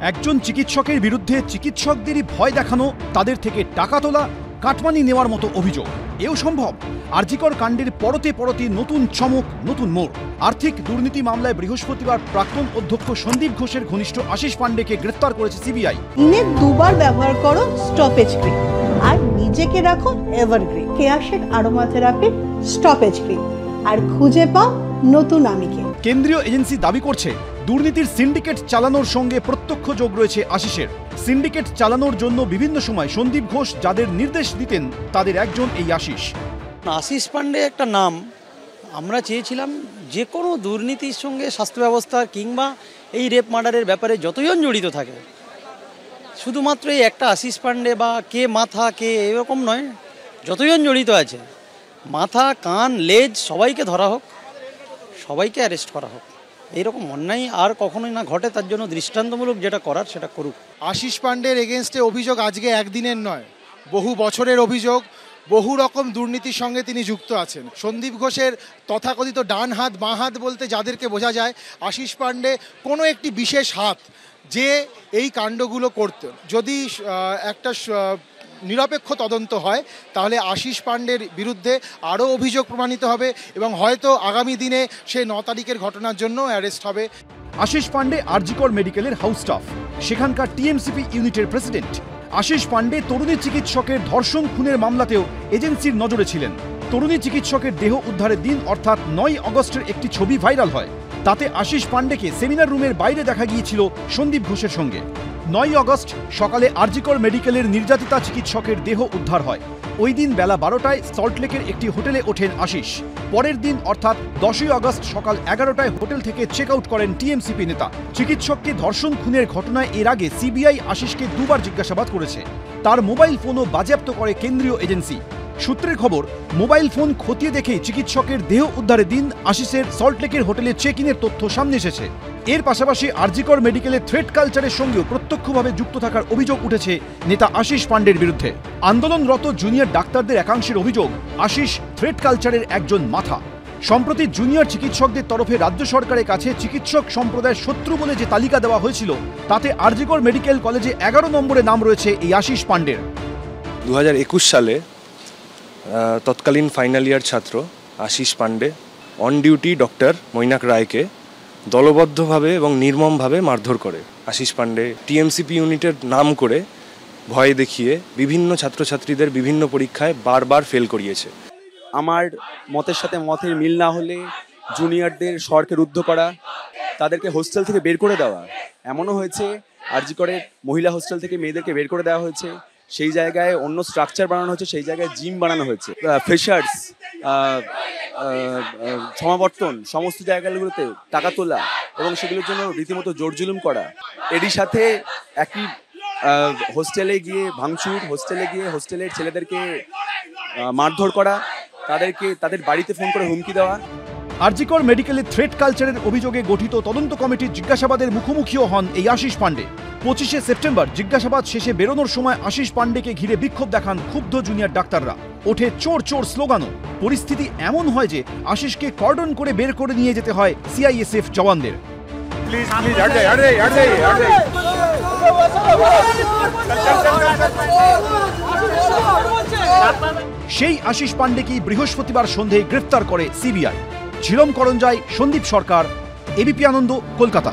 একজন চিকিৎসকের বিরুদ্ধে চিকিৎসকদেরই ভয় দেখানো, তাদের থেকে টাকা তোলা, কাটমানি নেওয়ার মতো অভিযোগ। এও সম্ভব? আরজিকর কাণ্ডের পরতে পরতে নতুন চমক, নতুন মোড়। আর্থিক দুর্নীতি মামলায় বৃহস্পতিবার প্রাক্তন অধ্যক্ষ সন্দীপ ঘোষের ঘনিষ্ঠ আশিস পান্ডেকে গ্রেফতার করেছে সিবিআই। দিনে দুবার ব্যবহার করো স্টপেজ ক্রিম আর নিজেকে রাখো evergreen. Keya Seth aromatherapy stoppage cream আর খুঁজে পাও নতুন আমিকে। কেন্দ্রীয় এজেন্সি দাবি করছে দুর্নীতির সিন্ডিকেট চালানোর সঙ্গে প্রত্যক্ষ যোগ রয়েছে আশিসের। সিন্ডিকেট চালানোর জন্য বিভিন্ন সময় সন্দীপ ঘোষ যাদের নির্দেশ দিতেন তাদের একজন এই আশিস। আশিস পান্ডে একটা নাম, আমরা চেয়েছিলাম যে কোনো দুর্নীতির সঙ্গে স্বাস্থ্য ব্যবস্থা কিংবা এই রেপ মার্ডারের ব্যাপারে যতজন জড়িত থাকে, শুধুমাত্র এই একটা আশিস পান্ডে বা কে মাথা কে এরকম নয়, যতজন জড়িত আছে মাথা কান লেজ সবাইকে ধরা হোক, সবাইকে অ্যারেস্ট করা হোক। এইরকম অন্যায় আর কখনোই না ঘটে, তার জন্য দৃষ্টান্তমূলক যেটা করার সেটা করুক। আশিস পান্ডের এগেনস্টে অভিযোগ আজকে একদিনের নয়, বহু বছরের অভিযোগ। বহু রকম দুর্নীতির সঙ্গে তিনি যুক্ত আছেন। সন্দীপ ঘোষের তথাকথিত ডান হাত বাঁ হাত বলতে যাদেরকে বোঝা যায়, আশিস পান্ডে কোনো একটি বিশেষ হাত যে এই কাণ্ডগুলো করত। যদি একটা নিরপেক্ষ তদন্ত হয় তাহলে আশিস পান্ডের বিরুদ্ধে আরও অভিযোগ প্রমাণিত হবে এবং হয়তো আগামী দিনে সে 9 তারিখের ঘটনার জন্য অ্যারেস্ট হবে। আশিস পান্ডে আরজিকর মেডিকেলের হাউস স্টাফ, সেখানকার টিএমসিপি ইউনিটের প্রেসিডেন্ট। আশিস পান্ডে তরুণী চিকিৎসকের ধর্ষণ খুনের মামলাতেও এজেন্সির নজরে ছিলেন। তরুণী চিকিৎসকের দেহ উদ্ধারের দিন অর্থাৎ 9 আগস্টের একটি ছবি ভাইরাল হয়। তাতে আশিস পান্ডেকে সেমিনার রুমের বাইরে দেখা গিয়েছিল সন্দীপ ঘোষের সঙ্গে। 9 আগস্ট সকালে আরজিকর মেডিকেলের নির্যাতিতা চিকিৎসকের দেহ উদ্ধার হয়। ওই দিন বেলা 12টায় সল্টলেকের একটি হোটেলে ওঠেন আশিস। পরের দিন অর্থাৎ 10ই আগস্ট সকাল 11টায় হোটেল থেকে চেক আউট করেন টিএমসিপি নেতা। চিকিৎসককে ধর্ষণ খুনের ঘটনায় এর আগে সিবিআই আশিসকে দুবার জিজ্ঞাসাবাদ করেছে। তার মোবাইল ফোনও বাজেয়াপ্ত করে কেন্দ্রীয় এজেন্সি। সূত্রের খবর, মোবাইল ফোন খতিয়ে দেখে চিকিৎসকের দেহ উদ্ধারের দিন আশিসের সল্টলেকের হোটেলে চেক ইনের তথ্য সামনে এসেছে। এর পাশাপাশি আরজিকর মেডিকেলের থ্রেট কালচারের সঙ্গেও প্রত্যক্ষভাবে যুক্ত থাকার অভিযোগ উঠেছে নেতা আশিস পান্ডের বিরুদ্ধে। আন্দোলনরত জুনিয়র ডাক্তারদের একাংশের অভিযোগ, আশিস থ্রেট কালচারের একজন মাথা। সম্প্রতি জুনিয়র চিকিৎসকদের তরফে রাজ্য সরকারের কাছে চিকিৎসক সম্প্রদায়ের শত্রু বলে যে তালিকা দেওয়া হয়েছিল, তাতে আরজিকর মেডিকেল কলেজে 11 নম্বরে নাম রয়েছে এই আশিস পান্ডের। 2021 সালে তৎকালীন ফাইনাল ইয়ার ছাত্র Ashis Pandey on duty doctor Mainak রায়কে দলবদ্ধভাবে এবং নির্মমভাবে মারধর করে। আশিস পান্ডে টিএমসিপি ইউনিটের নাম করে ভয় দেখিয়ে বিভিন্ন ছাত্রছাত্রীদের বিভিন্ন পরীক্ষায় বারবার ফেল করিয়েছে। আমার মতের সাথে মতের মিল না হলে জুনিয়রদের স্বরকে রুদ্ধ করা, তাদেরকে হোস্টেল থেকে বের করে দেওয়া। এমনও হয়েছে আরজিকরের মহিলা হোস্টেল থেকে মেয়েদেরকে বের করে দেওয়া হয়েছে, সেই জায়গায় অন্য স্ট্রাকচার বানানো হয়েছে, সেই জায়গায় জিম বানানো হয়েছে। ফ্রেশার্স, সমাবর্তন, সমস্ত জায়গাগুলোতে টাকা তোলা এবং সেগুলোর জন্য রীতিমতো জোর জুলুম করা। এরই সাথে একই হোস্টেলে গিয়ে ভাঙচুর, হোস্টেলে গিয়ে হোস্টেলের ছেলেদেরকে মারধর করা, তাদেরকে তাদের বাড়িতে ফোন করে হুমকি দেওয়া। আরজিকর মেডিকেলের থ্রেট কালচারের অভিযোগে গঠিত তদন্ত কমিটির জিজ্ঞাসাবাদের মুখোমুখিও হন এই আশিস পান্ডে। 25শে সেপ্টেম্বর জিজ্ঞাসাবাদ শেষে বেরোনোর সময় আশিস পান্ডেকে ঘিরে বিক্ষোভ দেখান ক্ষুব্ধ জুনিয়র ডাক্তাররা। ওঠে চোর চোর স্লোগানও। পরিস্থিতি এমন হয় যে আশিসকে কর্ডন করে বের করে নিয়ে যেতে হয় সিআইএসএফ জওয়ানদের। সেই আশিস পান্ডেকেই বৃহস্পতিবার সন্ধ্যায় গ্রেফতার করে সিবিআই। ঝিলম করঞ্জাই, সন্দীপ সরকার, এবিপি আনন্দ, কলকাতা।